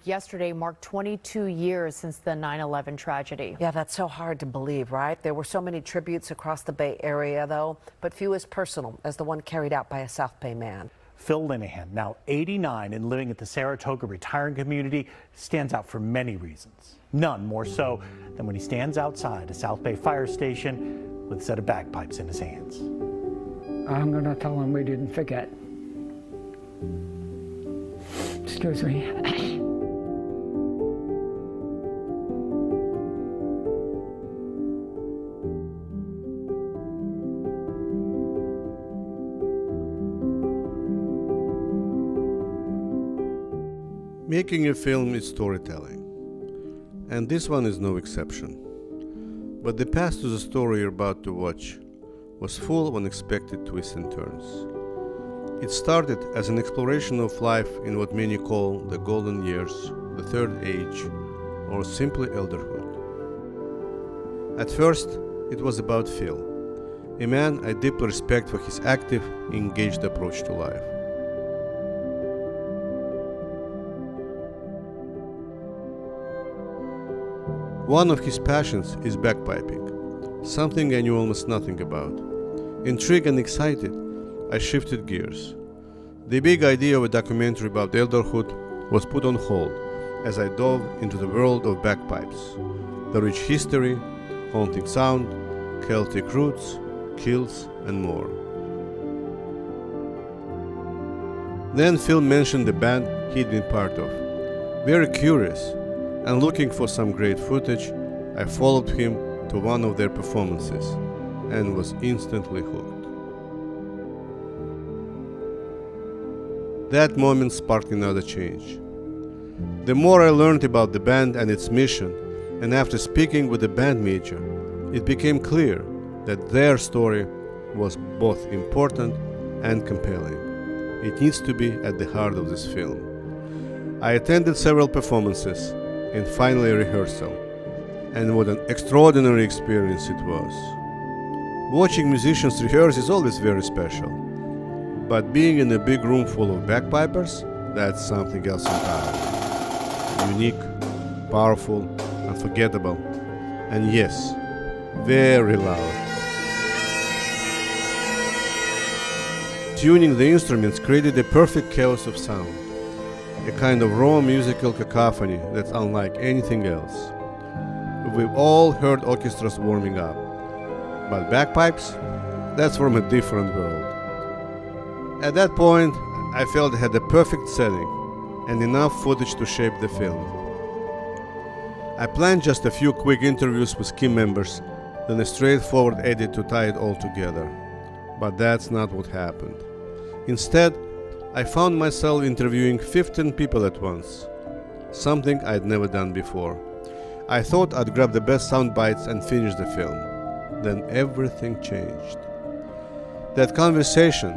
Yesterday marked 22 years since the 9/11 tragedy. Yeah, that's so hard to believe, right? There were so many tributes across the Bay Area, though, but few as personal as the one carried out by a South Bay man. Phil Linehan, now 89 and living at the Saratoga retirement community, stands out for many reasons. None more so than when he stands outside a South Bay fire station with a set of bagpipes in his hands. I'm going to tell him we didn't forget. Excuse me. Making a film is storytelling, and this one is no exception. But the path to the story you're about to watch was full of unexpected twists and turns. It started as an exploration of life in what many call the golden years, the third age, or simply elderhood. At first, it was about Phil, a man I deeply respect for his active, engaged approach to life. One of his passions is bagpiping, something I knew almost nothing about. Intrigued and excited, I shifted gears. The big idea of a documentary about elderhood was put on hold as I dove into the world of bagpipes, the rich history, haunting sound, Celtic roots, kills, and more. Then Phil mentioned the band he'd been part of. Very curious, and looking for some great footage, I followed him to one of their performances and was instantly hooked. That moment sparked another change. The more I learned about the band and its mission, and after speaking with the band major, it became clear that their story was both important and compelling. It needs to be at the heart of this film. I attended several performances and finally a rehearsal, and what an extraordinary experience it was. Watching musicians rehearse is always very special, but being in a big room full of bagpipers, that's something else entirely. Unique, powerful, unforgettable, and yes, very loud. Tuning the instruments created a perfect chaos of sound, a kind of raw musical cacophony that's unlike anything else. We've all heard orchestras warming up, but bagpipes? That's from a different world. At that point, I felt I had the perfect setting and enough footage to shape the film. I planned just a few quick interviews with key members, then a straightforward edit to tie it all together. But that's not what happened. Instead, I found myself interviewing 15 people at once, something I'd never done before. I thought I'd grab the best sound bites and finish the film. Then everything changed. That conversation,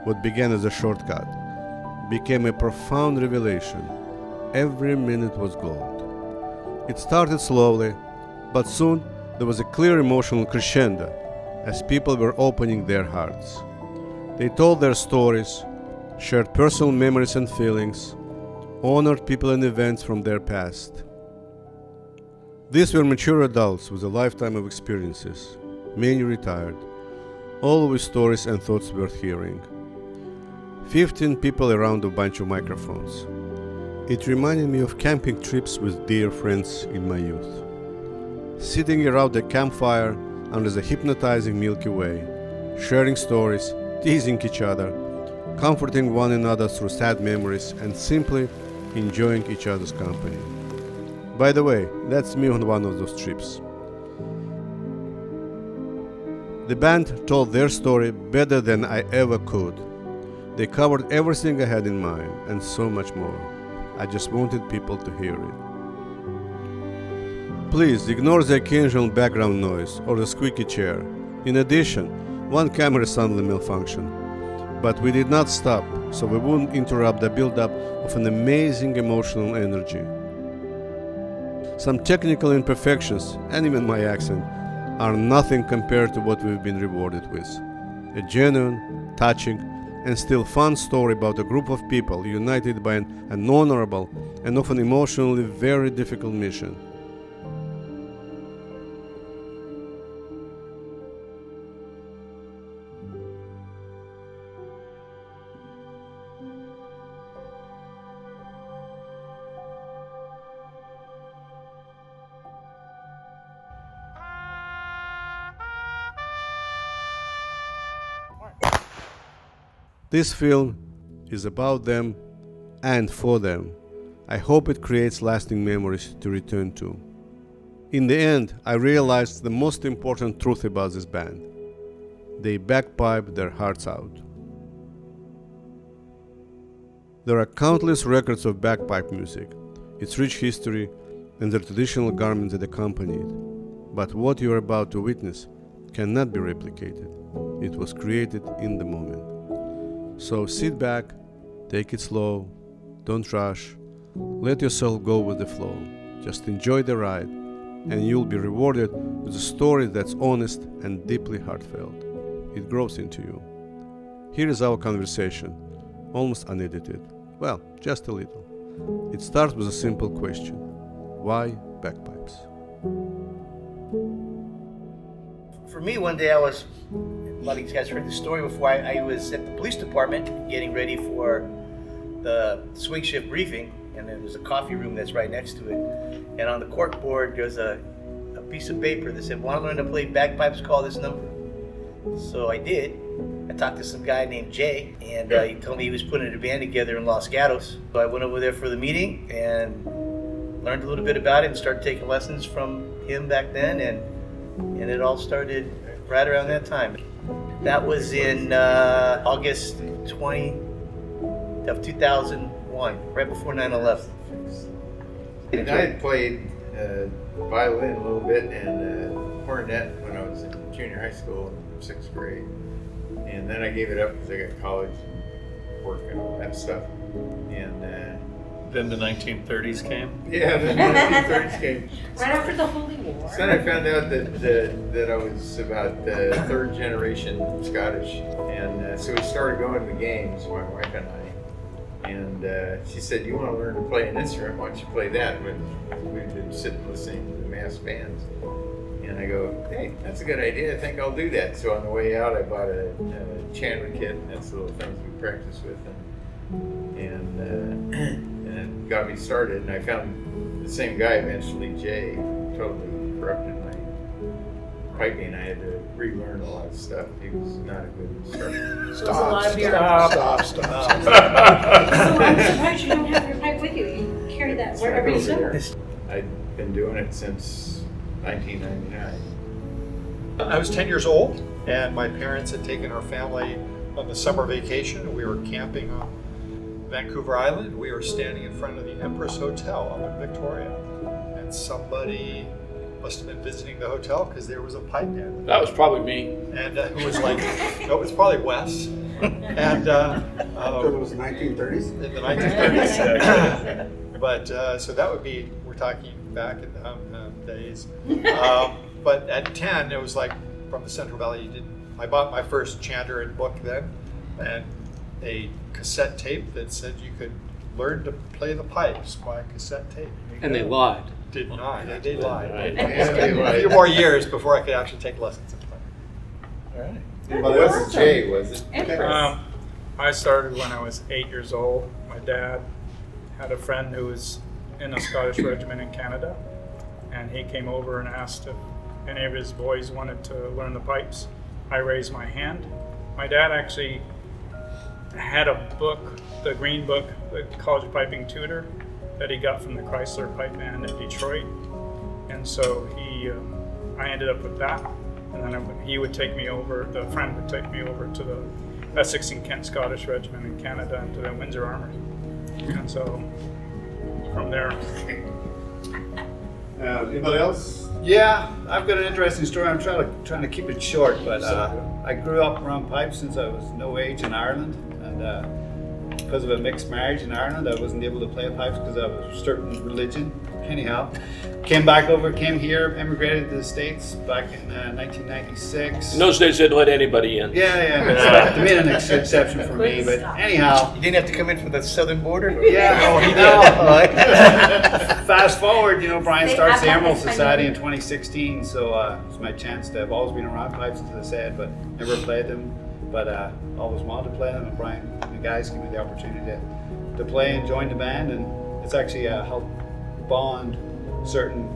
what began as a shortcut, became a profound revelation. Every minute was gold. It started slowly, but soon there was a clear emotional crescendo as people were opening their hearts. They told their stories, shared personal memories and feelings, honored people and events from their past. These were mature adults with a lifetime of experiences, many retired, all with stories and thoughts worth hearing. 15 people around a bunch of microphones. It reminded me of camping trips with dear friends in my youth. Sitting around a campfire under the hypnotizing Milky Way, sharing stories, teasing each other, comforting one another through sad memories, and simply enjoying each other's company. By the way, that's me on one of those trips. The band told their story better than I ever could. They covered everything I had in mind, and so much more. I just wanted people to hear it. Please ignore the occasional background noise or the squeaky chair. In addition, one camera suddenly malfunctioned. But we did not stop, so we wouldn't interrupt the build-up of an amazing emotional energy. Some technical imperfections, and even my accent, are nothing compared to what we've been rewarded with. A genuine, touching, and still fun story about a group of people united by an honorable and often emotionally very difficult mission. This film is about them and for them. I hope it creates lasting memories to return to. In the end, I realized the most important truth about this band. They bagpipe their hearts out. There are countless records of bagpipe music, its rich history, and the traditional garments that accompany it. But what you are about to witness cannot be replicated. It was created in the moment. So sit back, take it slow, don't rush, let yourself go with the flow. Just enjoy the ride, and you'll be rewarded with a story that's honest and deeply heartfelt. It grows into you. Here is our conversation, almost unedited. Well, just a little. It starts with a simple question. Why bagpipes? For me, one day I was, a lot of you guys heard the story before, I was at the police department getting ready for the swing shift briefing, and there's a coffee room that's right next to it. And on the cork board, there's a piece of paper that said, want to learn to play bagpipes, call this number. So I did. I talked to some guy named Jay, and he told me he was putting a band together in Los Gatos. So I went over there for the meeting and learned a little bit about it and started taking lessons from him back then, and it all started right around that time. That was in August 20 of 2001, right before 9/11. And I had played violin a little bit and cornet when I was in junior high school in 6th grade. And then I gave it up because I got college and work and all that stuff. And then the 1930s came? Yeah, then the 1930s came. Right after the Holy War. So then I found out that I was about third generation Scottish. And so we started going to the games, my wife and I. And she said, you want to learn to play an instrument, why don't you play that? We've been sitting listening to the mass bands. And I go, hey, that's a good idea. I think I'll do that. So on the way out, I bought a Chandler kit. That's the little things we practice with, and it got me started. And I found the same guy eventually, Jay, totally corrupted my piping. I had to relearn a lot of stuff. He was not a good instructor. Stop. So I'm surprised you don't have your pipe with you. You carry that wherever you go. I've been doing it since 1999. I was 10 years old, and my parents had taken our family on the summer vacation. We were camping on Vancouver Island. We were standing in front of the Empress Hotel up in Victoria, and somebody must have been visiting the hotel because there was a pipe band. That was probably me. And who was like, no, it was probably Wes. And it was the 1930s? In the 1930s. But so that would be, we're talking back in the days. But at 10, it was like from the Central Valley. I bought my first chanter and book then, and a cassette tape that said you could learn to play the pipes by cassette tape. And they lied. Did not. They lied. Yeah, they lied. A few more years before I could actually take lessons in playing. All right. Well, it wasn't Jay, was it? I started when I was 8 years old. My dad had a friend who was in a Scottish regiment in Canada, and he came over and asked if any of his boys wanted to learn the pipes. I raised my hand. My dad actually had a book, the Green Book, the College Piping Tutor, that he got from the Chrysler Pipe Band in Detroit. And so I ended up with that. And then he would take me over, the friend would take me over to the Essex and Kent Scottish Regiment in Canada and to the Windsor Armory. And so from there. Anybody else? Yeah, I've got an interesting story. I'm trying to keep it short, but I grew up around pipes since I was no age in Ireland, and because of a mixed marriage in Ireland. I wasn't able to play pipes because of a certain religion. Anyhow, came here, emigrated to the States back in 1996. In those days, they'd let anybody in. Yeah. So, made an exception for me, but anyhow. You didn't have to come in from the southern border? Yeah. Oh, he did. Fast forward, Brian starts the Emerald Society in 2016, so it's my chance to. I've always been around pipes, as I said, but never played them. But always wanted to play them, and Brian and the guys gave me the opportunity to play and join the band, and it's actually helped bond certain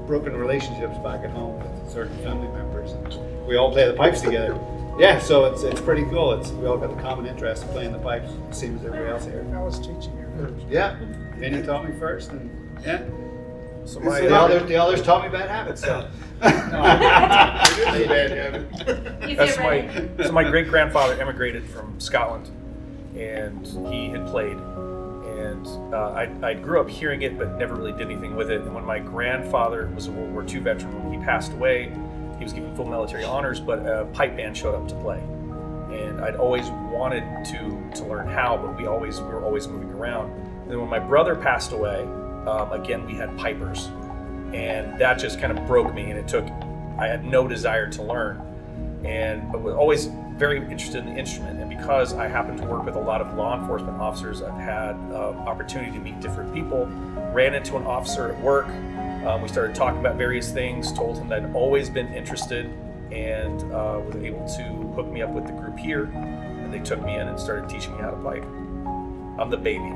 broken relationships back at home with certain family members. And we all play the pipes together. Yeah, so it's pretty cool. We all got the common interest of playing the pipes, same as everybody else here. I was teaching you first. Yeah, Vinny taught me first, and yeah. So the others taught me bad habits. So. So my great grandfather immigrated from Scotland, and he had played. And I grew up hearing it, but never really did anything with it. And when my grandfather was a World War II veteran, when he passed away, he was given full military honors, but a pipe band showed up to play. And I'd always wanted to learn how, but we were always moving around. And then when my brother passed away, again, we had pipers. And that just kind of broke me, and I had no desire to learn. And I was always very interested in the instrument, and because I happen to work with a lot of law enforcement officers, I've had opportunity to meet different people. Ran into an officer at work. We started talking about various things, told him that I'd always been interested, and was able to hook me up with the group here, and they took me in and started teaching me how to pipe. I'm the baby.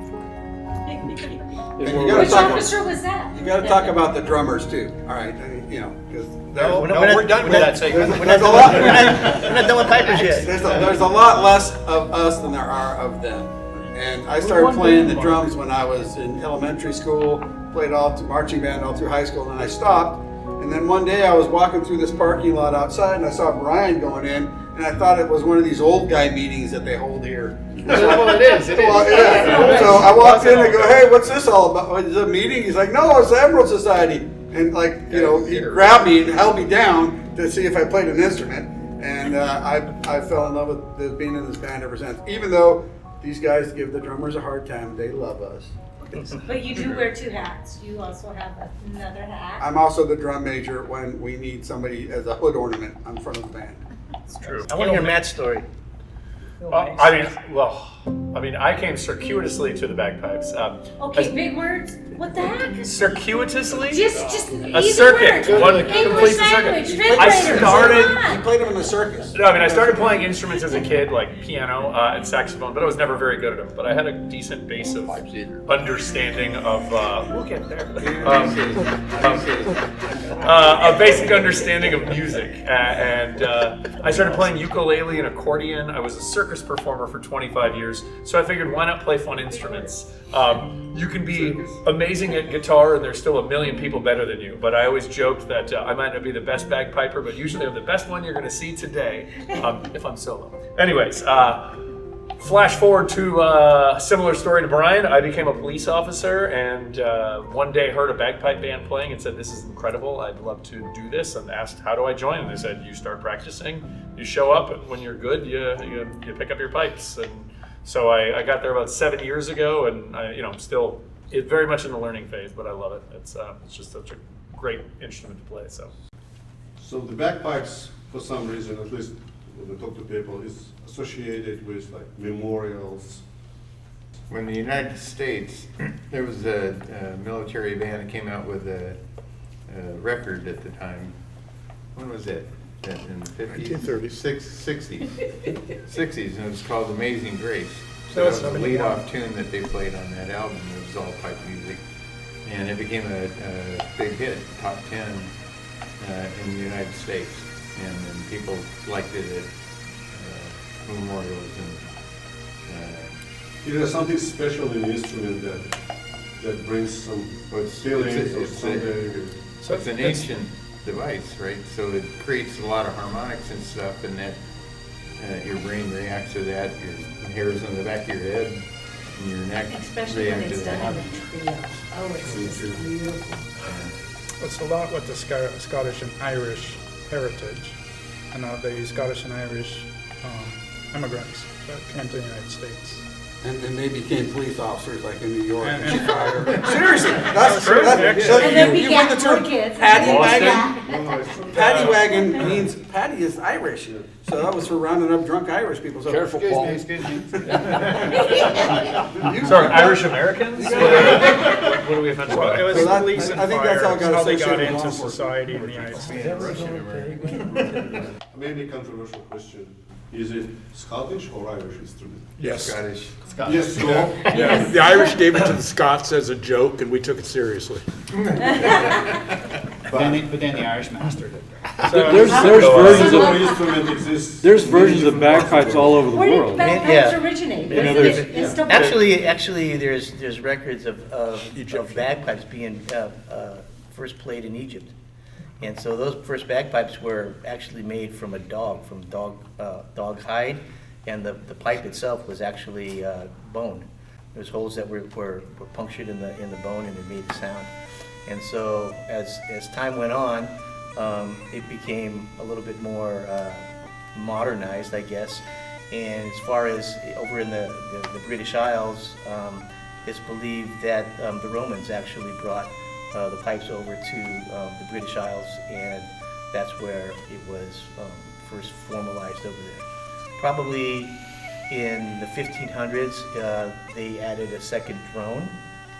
Which officer was that? You got to talk about the drummers too. All right, because we're done with that segment. We're not done with pipers yet. There's a lot less of us than there are of them. And I started playing the drums when I was in elementary school. Played marching band all through high school, and I stopped. And then one day I was walking through this parking lot outside, and I saw Brian going in, and I thought it was one of these old guy meetings that they hold here. Well, it is. Well, yeah. So I walked in and go, "Hey, what's this all about? Is it a meeting?" He's like, "No, it's the Emerald Society." And he grabbed me and held me down to see if I played an instrument. And I fell in love with being in this band ever since. Even though these guys give the drummers a hard time, they love us. But you do wear two hats. You also have another hat. I'm also the drum major when we need somebody as a hood ornament on front of the band. It's true. I want to hear Matt's story. I came circuitously to the bagpipes. Okay, big words. What the heck? Circuitously? Just a circuit. One completes the circuit. You played them in the circus. No, I started playing instruments as a kid, like piano and saxophone, but I was never very good at them. But I had a decent base of understanding of. We'll get there. A basic understanding of music, and I started playing ukulele and accordion. I was a circus performer for 25 years, so I figured, why not play fun instruments? You can be amazing at guitar, and there's still a million people better than you. But I always joked that I might not be the best bagpiper, but usually I'm the best one you're going to see today, if I'm solo. Anyways, flash forward to a similar story to Brian. I became a police officer, and one day heard a bagpipe band playing and said, "This is incredible. I'd love to do this." And asked, "How do I join?" And they said, "You start practicing. You show up, and when you're good, you pick up your pipes." And so I got there about 7 years ago, and I'm still very much in the learning phase, but I love it. It's just such a great instrument to play. So the bagpipes, for some reason, at least when I talk to people, is associated with like memorials. When in the United States, there was a military band that came out with a record at the time. When was it? In the 50s? 60s, and it was called Amazing Grace. So that was the lead-off tune that they played on that album. It was all pipe music, and it became a big hit, top 10 in the United States, and people liked it at memorials. And There's something special in the instrument that brings some feelings or something. So it's an ancient device, right? So it creates a lot of harmonics and stuff, and that your brain reacts to that. Your hairs on the back of your head and your neck Especially when react it's to done that. in a trio. Oh, it's just beautiful. It's a lot with the Scottish and Irish heritage, and the Scottish and Irish immigrants that came to the United States. And they became police officers like in New York and And- Chicago. Seriously, that's true. that, so And then we you get won the more term kids. paddy Boston. wagon. Paddy wagon means paddy is Irish, so that was for rounding up drunk Irish people. So Careful, excuse Paul. me, excuse me. Sorry, Irish Americans? What do we offend Well, it by? was So that- police and I think fire. that's how it got How they got associated with law into enforcement. society in the United States. Maybe a controversial question. Is it Scottish or Irish instrument? Yes. Scottish. Yes, go. Yeah, the Irish gave it to the Scots as a joke, and we took it seriously. But then the Irish mastered it. So, There's versions of bagpipes all over the Where did world. bagpipes Yeah. originate? Yeah, Wasn't there's- it in stuff- Actually, there's records of bagpipes being first played in Egypt, and so those first bagpipes were actually made from a dog, dog hide, and the pipe itself was actually bone. There's holes that were punctured in the bone, and it made the sound. And so as time went on, it became a little bit more modernized, I guess. And as far as over in the British Isles, it's believed that the Romans actually brought the pipes over to the British Isles, and that's where it was first formalized over there. Probably in the 1500s, they added a second drone,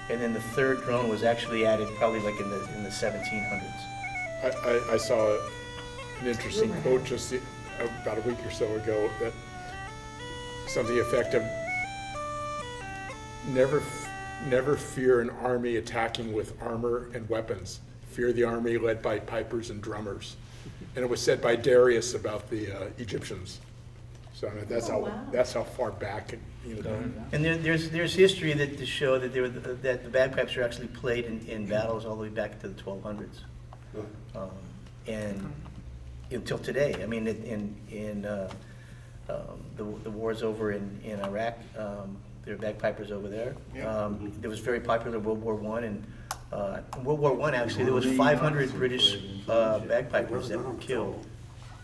and then the third drone was actually added probably like in the 1700s. I saw an interesting quote just about a week or so ago that something to the effect of never fear an army attacking with armor and weapons. Fear the army led by pipers and drummers. And it was said by Darius about the Egyptians. So I mean, that's how far back And there's history that to show that that the bagpipes were actually played in battles all the way back to the 1200s, and until today. I mean, in the wars over in Iraq, there were bagpipers over there. It was very popular in World War I, and in World War I actually there was 500 British bagpipers that were killed.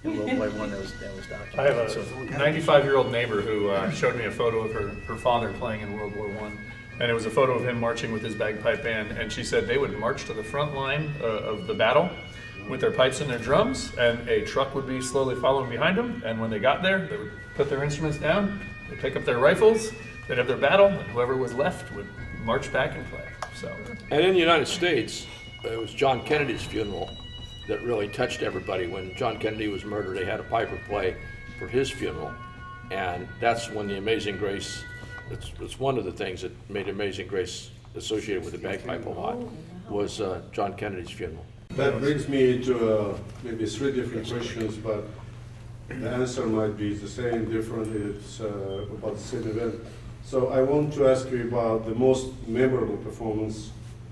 In World War I, that was documented. I have a 95-year-old neighbor who showed me a photo of her father playing in World War I. And it was a photo of him marching with his bagpipe band. And she said they would march to the front line of the battle with their pipes and their drums, and a truck would be slowly following behind them. And when they got there, they would put their instruments down, they'd pick up their rifles, they'd have their battle, and whoever was left would march back and play. So. And in the United States, it was John Kennedy's funeral that really touched everybody. When John Kennedy was murdered, they had a piper play for his funeral, and that's when the Amazing Grace, it's one of the things that made Amazing Grace associated with the bagpipe a lot, was John Kennedy's funeral. That brings me to maybe 3 different questions, but the answer might be the same, different. It's about the same event. So I want to ask you about the most memorable performance,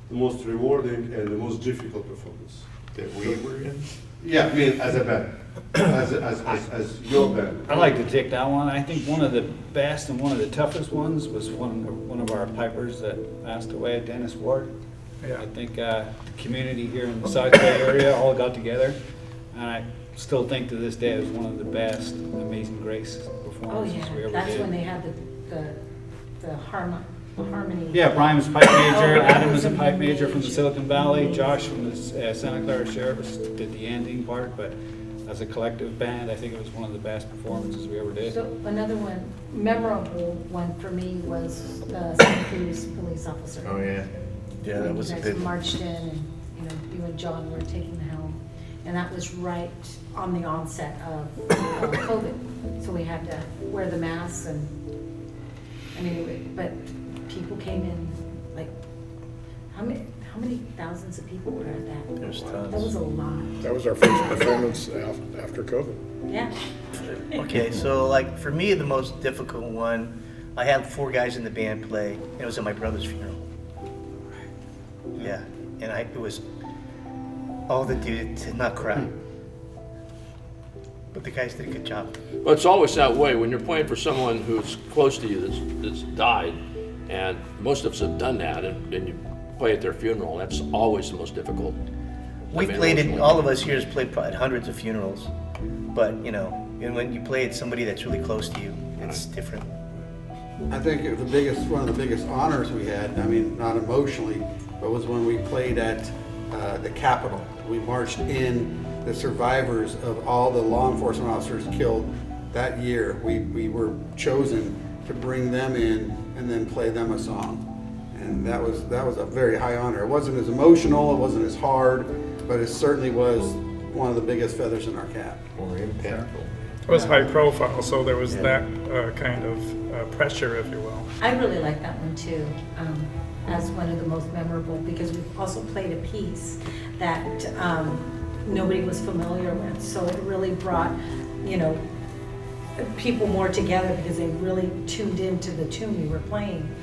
the most rewarding, and the most difficult performance that we were in. Yeah, I mean, as a band, as your band. I'd like to take that one. I think one of the best and one of the toughest ones was one of our pipers that passed away, Dennis Ward. Yeah. I think the community here in the South Bay area all got together, and I still think to this day it was one of the best Amazing Grace performances we ever did. That's when they had the harmony. Yeah, Brian was a pipe major, Adam was a pipe major from the Silicon Valley, Josh from the Santa Clara Sheriffs did the ending part, but as a collective band, I think it was one of the best performances we ever did. So another one, memorable one for me was the Santa Cruz police officer. Oh, yeah. Yeah, that was a You bit. guys marched in, and you and John were taking the helm, and that was right on the onset of COVID. So we had to wear the masks, and I mean, but people came in like how many thousands of people were at that? There's tons. That was a lot. That was our first performance after COVID. Yeah. Okay, so like for me, the most difficult one, I had 4 guys in the band play, and it was at my brother's funeral. Yeah, and it was all the dudes did not cry, but the guys did a good job. Well, it's always that way when you're playing for someone who's close to you that's died, and most of us have done that, and you play at their funeral. That's always the most difficult. All of us here has played at hundreds of funerals, but and when you play at somebody that's really close to you, it's different. I think one of the biggest honors we had, I mean, not emotionally, but was when we played at the Capitol. We marched in the survivors of all the law enforcement officers killed that year. We were chosen to bring them in and then play them a song. And that was a very high honor. It wasn't as emotional, it wasn't as hard, but it certainly was one of the biggest feathers in our cap. More impactful. It was high profile, so there was that kind of pressure, if you will. I really like that one too, as one of the most memorable, because we also played a piece that nobody was familiar with. So it really brought, you know, people more together because they really tuned into the tune we were playing.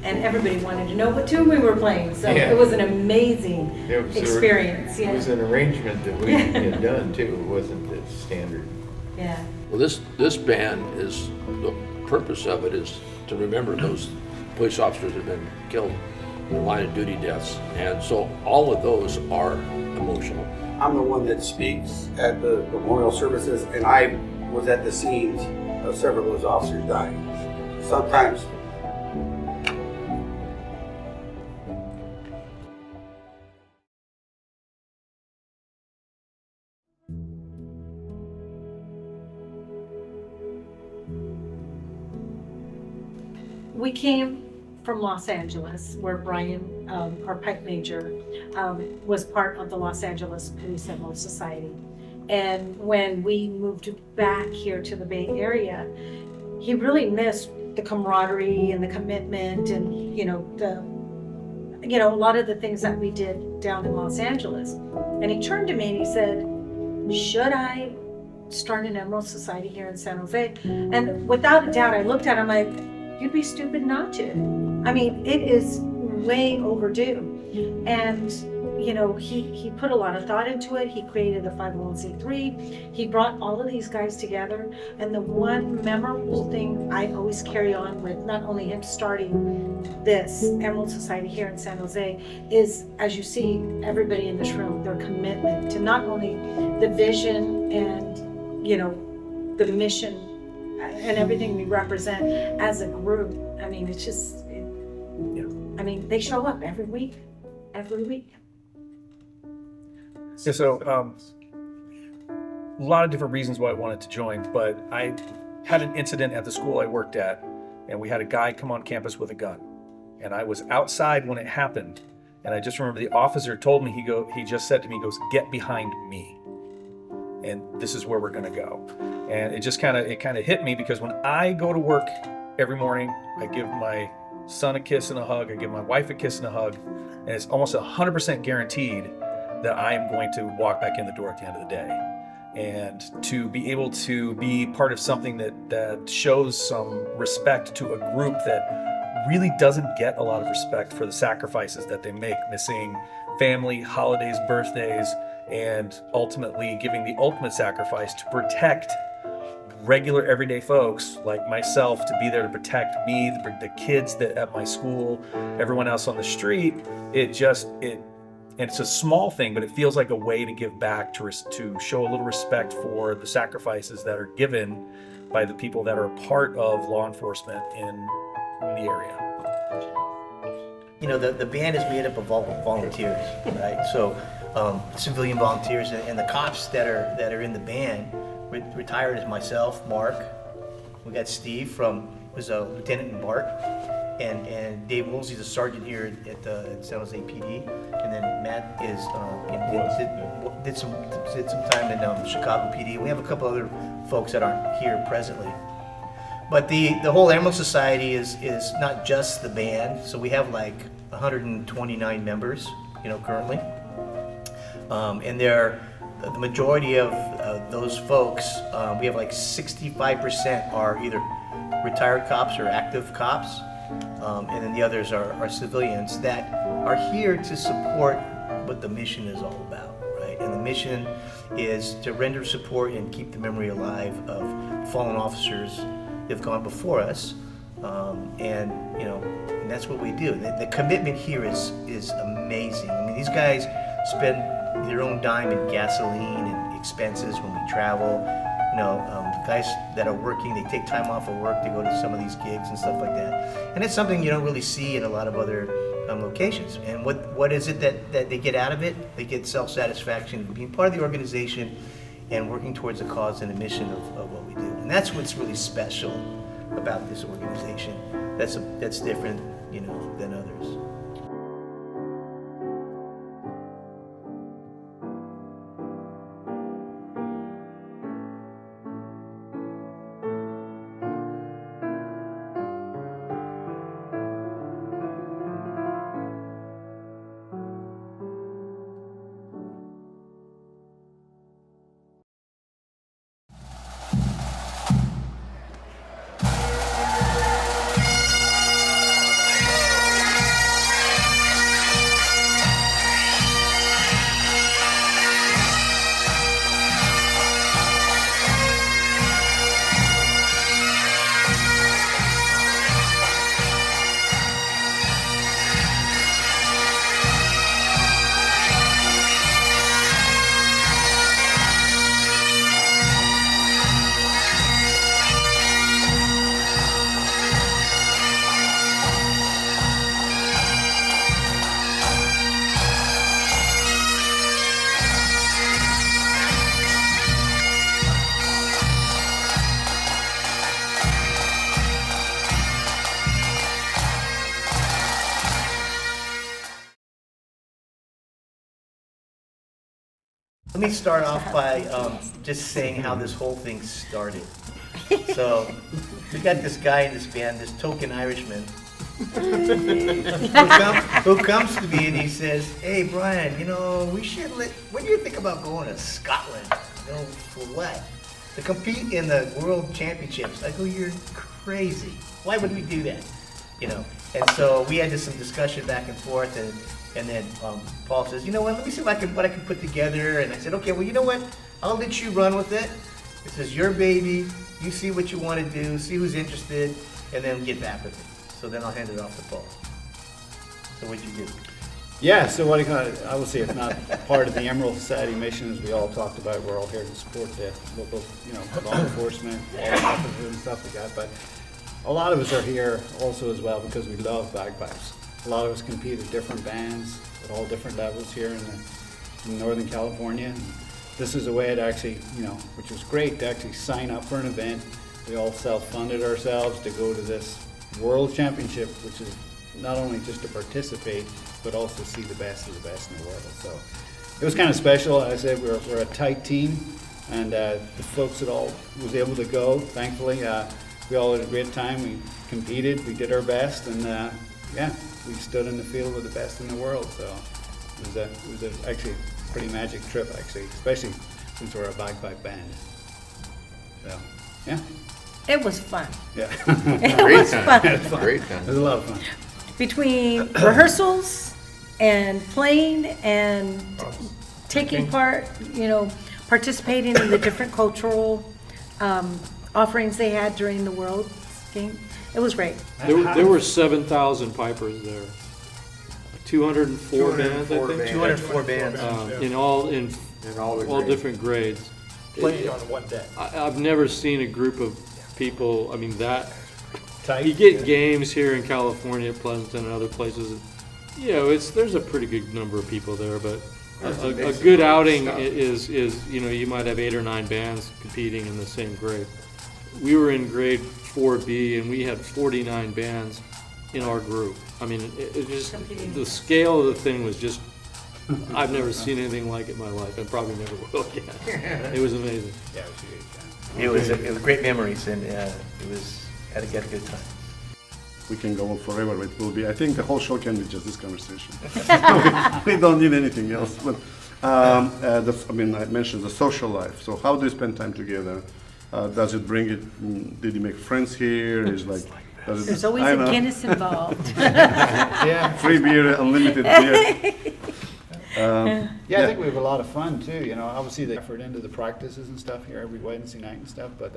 And everybody wanted to know what tune we were playing. So it was an amazing experience. It was an arrangement that we had done too. It wasn't the standard. Yeah. Well, this band is, the purpose of it is to remember those police officers that have been killed in line of duty deaths. And so all of those are emotional. I'm the one that speaks at the memorial services, and I was at the scenes of several of those officers dying. Sometimes We came from Los Angeles, where Brian, our pipe major, was part of the Los Angeles Police Emerald Society. And when we moved back here to the Bay Area, he really missed the camaraderie and the commitment and, a lot of the things that we did down in Los Angeles. And he turned to me and he said, should I start an Emerald Society here in San Jose? And without a doubt, I looked at him like, you'd be stupid not to. I mean, it is way overdue. And, he put a lot of thought into it. He created a 501c3. He brought all of these guys together. And the one memorable thing I always carry on with, not only him starting this Emerald Society here in San Jose, is, as you see, everybody in this room, their commitment to not only the vision and, the mission and everything we represent as a group. I mean, it's just, they show up every week. Yeah, so a lot of different reasons why I wanted to join, but I had an incident at the school I worked at, and we had a guy come on campus with a gun. And I was outside when it happened, and I just remember the officer told me, he just said to me, he goes, get behind me. And this is where we're gonna go. And it just kind of hit me, because when I go to work every morning, I give my son a kiss and a hug, I give my wife a kiss and a hug, and it's almost 100% guaranteed that I am going to walk back in the door at the end of the day. And to be able to be part of something that shows some respect to a group that really doesn't get a lot of respect for the sacrifices that they make, missing family, holidays, birthdays, and ultimately giving the ultimate sacrifice to protect regular everyday folks like myself, to be there to protect me, the kids that at my school, everyone else on the street. It's a small thing, but it feels like a way to give back, to show a little respect for the sacrifices that are given by the people that are part of law enforcement in the area. The band is made up of volunteers, right? So civilian volunteers, and the cops that are in the band, retired is myself, Mark. We got Steve who's a lieutenant in Bach, and Dave Woolsey's a sergeant here at San Jose PD, and then Matt did some time in Chicago PD. We have a couple other folks that aren't here presently. But the whole Emerald Society is not just the band. So we have like 129 members, currently, and the majority of those folks, we have like 65% are either retired cops or active cops, and then the others are civilians that are here to support what the mission is all about, right? And the mission is to render support and keep the memory alive of fallen officers that have gone before us, and that's what we do. The commitment here is amazing. I mean, these guys spend their own dime in gasoline and expenses when we travel. guys that are working, they take time off of work to go to some of these gigs and stuff like that. And it's something you don't really see in a lot of other locations. And what is it that they get out of it? They get self-satisfaction, being part of the organization and working towards the cause and the mission of what we do. And that's what's really special about this organization. That's different, than others. Let me start off by just saying how this whole thing started. So, we got this guy in this band, this token Irishman, who comes to me and he says, "Hey Brian, we should what do you think about going to Scotland? For what? To compete in the World Championships." I go, "You're crazy. Why would we do that?" And so we had some discussion back and forth, and then Paul says, "You know what? Let me see what I can put together." And I said, "Okay, well, you know what? I'll let you run with it. This is your baby. You see what you want to do, see who's interested, and then get back with it." So then I'll hand it off to Paul. So what'd you do? Yeah, so what obviously it's not part of the Emerald Society mission, as we all talked about. We're all here to support the local, law enforcement, all the officers and stuff like that. But a lot of us are here also as well because we love bagpipes. A lot of us compete at different bands at all different levels here in Northern California. And this is a way to actually, which was great, to actually sign up for an event. We all self-funded ourselves to go to this World Championship, which is not only just to participate, but also see the best of the best in the world. So it was kind of special. As I said, we're a tight team, and the folks that all was able to go, thankfully, we all had a great time. We competed, we did our best, and we stood in the field with the best in the world. So it was actually a pretty magic trip, actually, especially since we're a bagpipe band. So, yeah. It was fun. Yeah. It was fun. Great time. It was a lot of fun. Between rehearsals and playing and taking part, participating in the different cultural offerings they had during the World Game. It was great. There were 7,000 pipers there. 204 bands, I think. 204 bands. In all different grades. Playing on one day. I've never seen a group of people, that tight. You get games here in California, Pleasanton, and other places. There's a pretty good number of people there, but a good outing is you might have 8 or 9 bands competing in the same grade. We were in grade 4B and we had 49 bands in our group. It just, the scale of the thing was just, I've never seen anything like it in my life, and probably never will again. It was amazing. Yeah, it was a great time. It was great memories, and had a good time. We can go on forever, but it will be, I think the whole show can be just this conversation. We don't need anything else. But I mentioned the social life. So how do you spend time together? Does it bring it, did you make friends here? There's always a Guinness involved. Yeah. Free beer, unlimited beer. I think we have a lot of fun too. Obviously the effort into the practices and stuff here every Wednesday night and stuff. But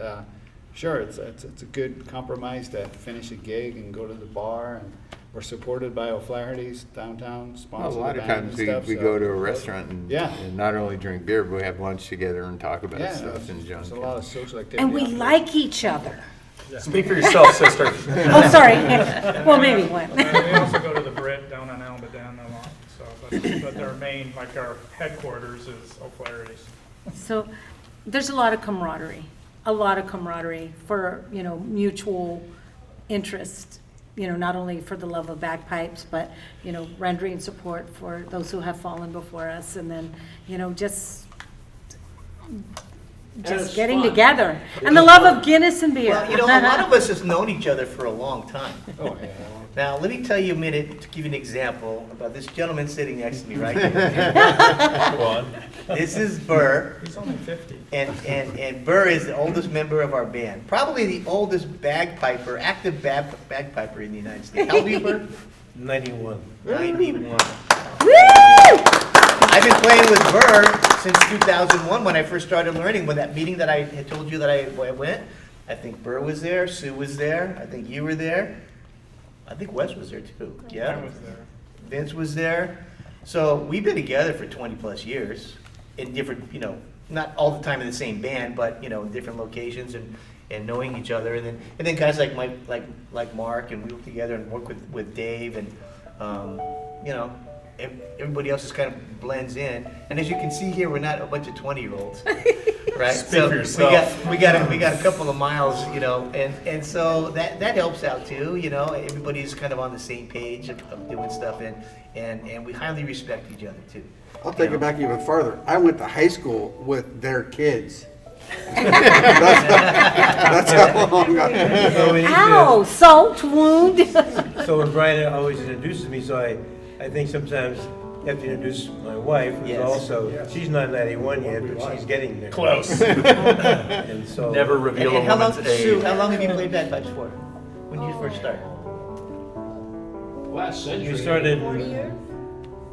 sure, it's a good compromise to finish a gig and go to the bar and we're supported by O'Flaherty's downtown, Well, a sponsor lot the of band times and stuff, we so- go to a restaurant and, Yeah. and not only drink beer, but we have lunch together and talk about Yeah, stuff and junk. there's a lot of social activity. And we out there. like each other. Speak for yourself, sister. Oh, sorry. Well, maybe one. We also go to the Brit down on Almaden a lot, so, but their main, like our headquarters is O'Flaherty's. So there's a lot of camaraderie for, mutual interest, not only for the love of bagpipes, but, rendering support for those who have fallen before us, and then, just getting together. And the love of Guinness and beer. Well, a lot of us has known each other for a long time. Oh, yeah. Now, let me tell you a minute to give you an example about this gentleman sitting next to me right here. Go on. This is Burr, He's only 50. and Burr is the oldest member of our band. Probably the oldest active bagpiper in the United States. How old are you, Burr? 91. 91. I've been playing with Burr since 2001 when I first started learning. When that meeting that I had told you that I went, I think Burr was there, Sue was there, I think you were there. I think Wes was there too. Yeah. I was there. Vince was there. So we've been together for 20 plus years in different, not all the time in the same band, but in different locations and knowing each other. And then guys like Mike, like Mark, and we work together and work with Dave, and everybody else just kind of blends in. And as you can see here, we're not a bunch of 20-year-olds, right? Speak for yourself. we got a couple of miles, and so that helps out too. Everybody's kind of on the same page of doing stuff, and we highly respect each other too. I'll take it back even farther. I went to high school with their kids. That's how long I. So we need to- Ow, salt wound. So when Brian always introduces me, so I think sometimes you have to introduce my wife, who's Yes. also, she's not 91 yet, but she's getting there. Close. And so. Never reveal a And how long, woman's age. Sue, how long have you played bagpipes for? When did you first start? Last century. We started, 40 years?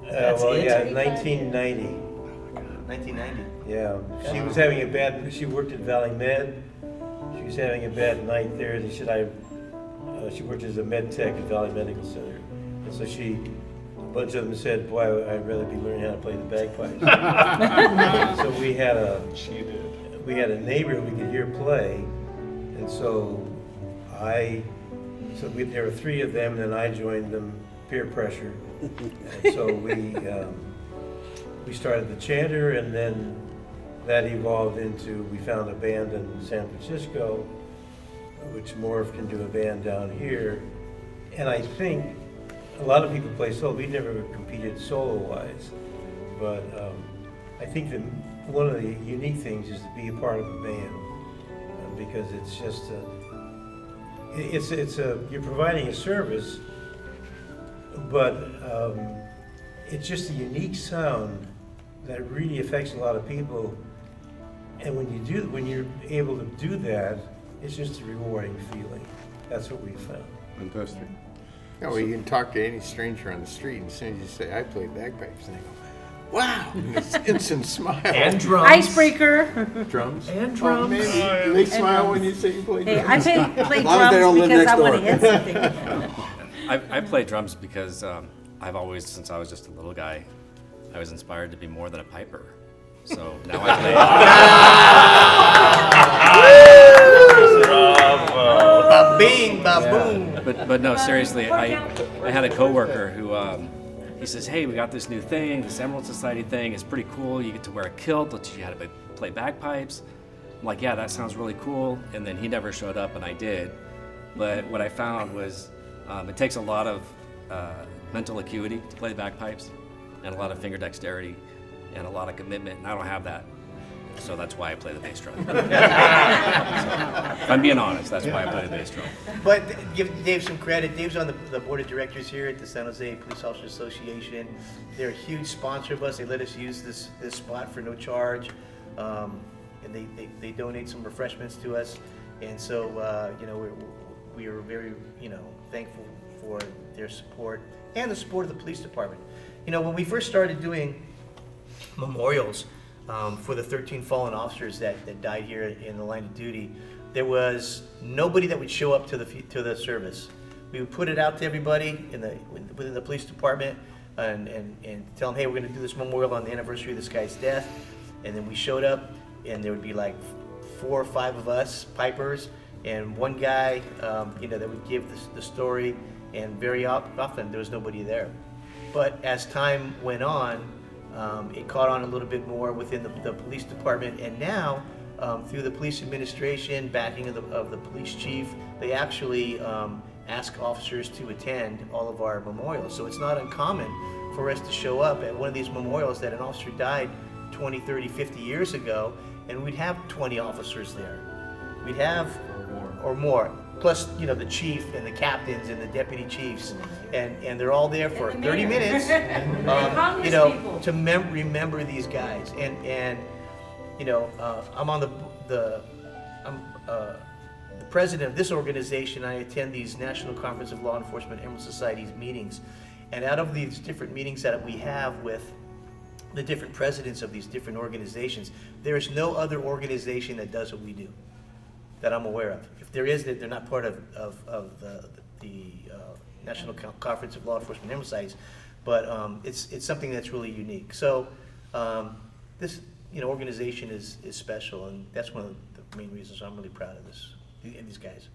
That's well, it? yeah, 1990. 1990. Yeah, she was having a bad, she worked at Valley Med. She was having a bad night there. They said she worked as a med tech at Valley Medical Center. And so a bunch of them said, boy, I'd rather be learning how to play the bagpipes. So we had a neighbor we could hear play. And so there were three of them, and then I joined them, peer pressure. And so we started the chanter, and then that evolved into, we found a band in San Francisco, which morphed into a band down here. And I think a lot of people play solo. We never competed solo-wise, but I think that one of the unique things is to be a part of a band, because it's just you're providing a service, but it's just a unique sound that really affects a lot of people. And when you're able to do that, it's just a rewarding feeling. That's what we found. Fantastic. Yeah, well, you can talk to any stranger on the street, and as soon as you say, I play bagpipes, and they go, wow, and it's instant smile. And drums. Icebreaker. Drums? And drums. Maybe. Oh, Do they smile when you say you play Hey, drums? I play As long as they don't drums live because next I want to door. hit something. I play drums because I've always, since I was just a little guy, I was inspired to be more than a piper. So now I Bravo! Ba-bing, ba-boom. But no, seriously, I had a coworker who he says, hey, we got this new thing, this Emerald Society thing. It's pretty cool. You get to wear a kilt. They'll teach you how to play bagpipes. I'm like, yeah, that sounds really cool. And then he never showed up, and I did. But what I found was it takes a lot of mental acuity to play the bagpipes, and a lot of finger dexterity, and a lot of commitment, and I don't have that. So that's why I play the bass drum. So, if I'm being honest, that's why I play the bass drum. But give Dave some credit. Dave's on the board of directors here at the San Jose Police Officers Association. They're a huge sponsor of us. They let us use this spot for no charge, and they donate some refreshments to us. And so we are very thankful for their support and the support of the police department. When we first started doing memorials for the 13 fallen officers that died here in the line of duty, there was nobody that would show up to the service. we would put it out to everybody within the police department and tell them, hey, we're going to do this memorial on the anniversary of this guy's death. And then we showed up, and there would be like 4 or 5 of us, pipers, and one guy, that would give the story, and very often there was nobody there. But as time went on, it caught on a little bit more within the police department, and now through the police administration, backing of the police chief, they actually ask officers to attend all of our memorials. So it's not uncommon for us to show up at one of these memorials that an officer died 20, 30, 50 years ago, and we'd have 20 officers there. We'd have, or more, plus the chief and the captains and the deputy chiefs, and they're all there for 30 minutes, to remember these guys. And I'm on the president of this organization. I attend these National Conference of Law Enforcement Emerald Societies meetings, and out of these different meetings that we have with the different presidents of these different organizations, there is no other organization that does what we do, that I'm aware of. If there is, they're not part of the National Conference of Law Enforcement Emerald Societies, but it's something that's really unique. So this organization is special, and that's one of the main reasons I'm really proud of these guys.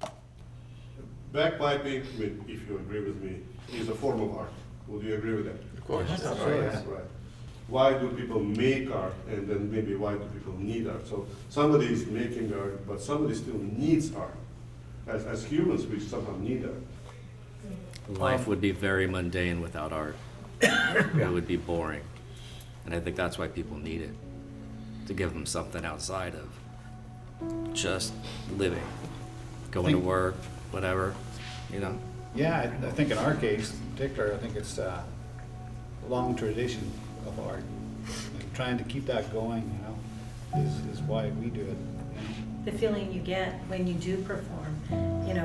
Bagpiping, if you agree with me, is a form of art. Would you agree with that? Of course. Right. Why do people make art, and then maybe why do people need art? So somebody is making art, but somebody still needs art. As humans, we somehow need art. Life would be very mundane without art. It would be boring. And I think that's why people need it, to give them something outside of just living, going to work, whatever, Yeah, I think in our case in particular, I think it's a long tradition of art. And trying to keep that going, is why we do it. The feeling you get when you do perform.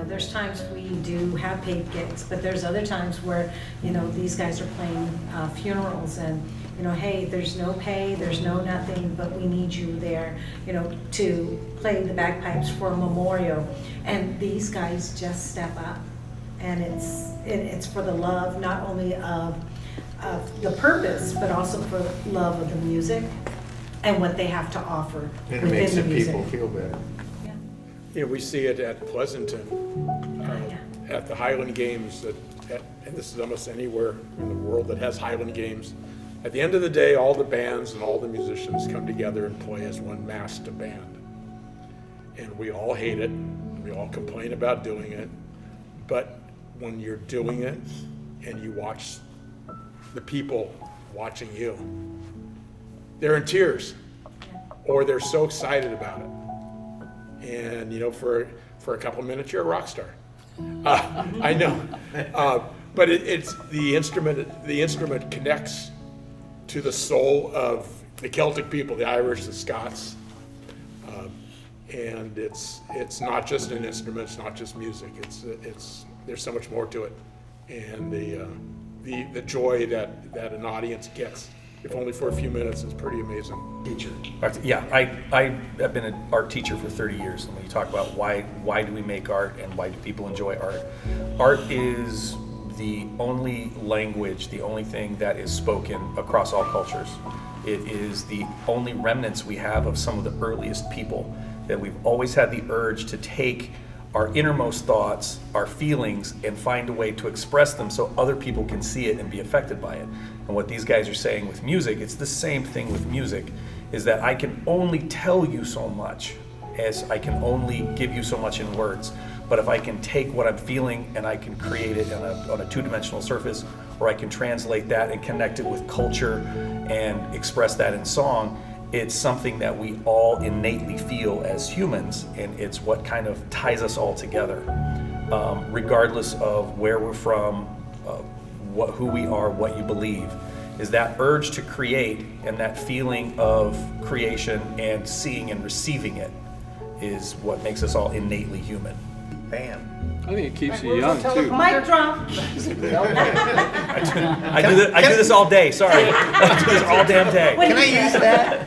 There's times we do have paid gigs, but there's other times where, these guys are playing funerals and, hey, there's no pay, there's no nothing, but we need you there, to play the bagpipes for a memorial. And these guys just step up, and it's for the love, not only of the purpose, but also for love of the music and what they have to offer And it within makes the the music. people feel better. Yeah, we see it at Pleasanton, at the Highland Games, and this is almost anywhere in the world that has Highland Games. At the end of the day, all the bands and all the musicians come together and play as one masked band. And we all hate it, we all complain about doing it, but when you're doing it and you watch the people watching you, they're in tears, or they're so excited about it. And for a couple of minutes, you're a rock star. I know, but it's the instrument. The instrument connects to the soul of the Celtic people, the Irish, the Scots, and it's not just an instrument. It's not just music. There's so much more to it, and the joy that an audience gets, if only for a few minutes, is pretty amazing. Teacher. Yeah, I have been an art teacher for 30 years. And when you talk about why do we make art and why do people enjoy art, art is the only language, the only thing that is spoken across all cultures. It is the only remnants we have of some of the earliest people, that we've always had the urge to take our innermost thoughts, our feelings, and find a way to express them so other people can see it and be affected by it. And what these guys are saying with music, it's the same thing with music, is that I can only tell you so much, as I can only give you so much in words. But if I can take what I'm feeling and I can create it on a two-dimensional surface, or I can translate that and connect it with culture and express that in song, it's something that we all innately feel as humans, and it's what kind of ties us all together, regardless of where we're from, who we are, what you believe, is that urge to create and that feeling of creation and seeing and receiving it is what makes us all innately human. Bam. I think it keeps you young too. Mic drop. I do this all day, sorry. I do this all damn day. Can I use that?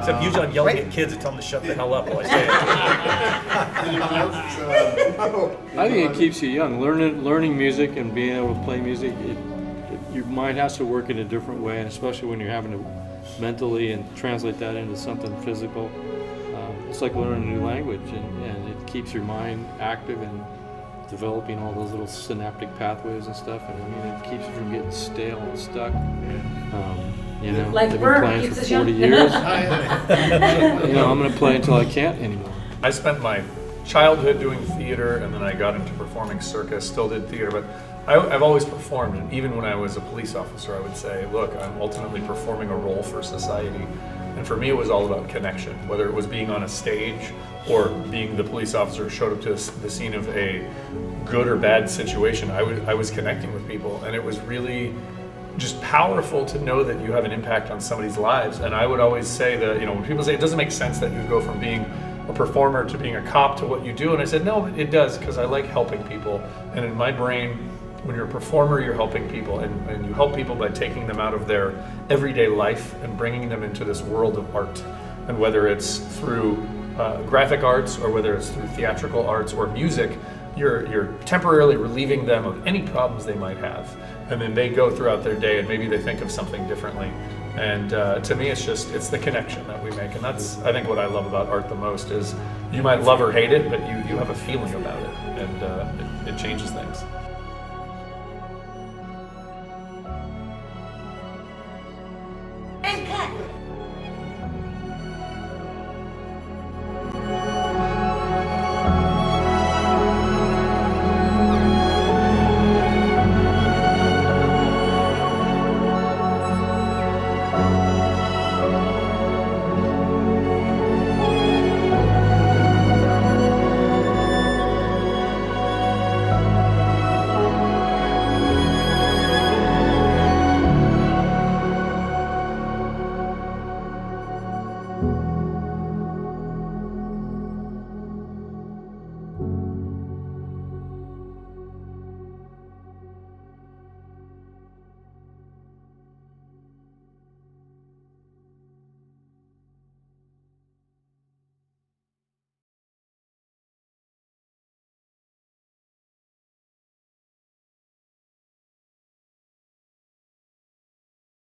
Except usually I'm yelling at kids and tell them to shut the hell up while I say it. I think it keeps you young. Learning music and being able to play music, your mind has to work in a different way, and especially when you're having to mentally and translate that into something physical. It's like learning a new language, and it keeps your mind active and developing all those little synaptic pathways and stuff. And I mean, it keeps you from getting stale and stuck. You know, Like they've Bert been playing keeps for us 40 young. years. You know, I'm going to play until I can't anymore. I spent my childhood doing theater, and then I got into performing circus, still did theater, but I've always performed, and even when I was a police officer, I would say, look, I'm ultimately performing a role for society. And for me, it was all about connection, whether it was being on a stage or being the police officer who showed up to the scene of a good or bad situation. I was connecting with people, and it was really just powerful to know that you have an impact on somebody's lives. And I would always say that, you know, when people say it doesn't make sense that you go from being a performer to being a cop to what you do, and I said, no, it does, because I like helping people. And in my brain, when you're a performer, you're helping people, and you help people by taking them out of their everyday life and bringing them into this world of art. And whether it's through graphic arts, or whether it's through theatrical arts or music, you're temporarily relieving them of any problems they might have. And then they go throughout their day and maybe they think of something differently. And to me, it's the connection that we make. And that's, I think, what I love about art the most is you might love or hate it, but you have a feeling about it, and it changes things.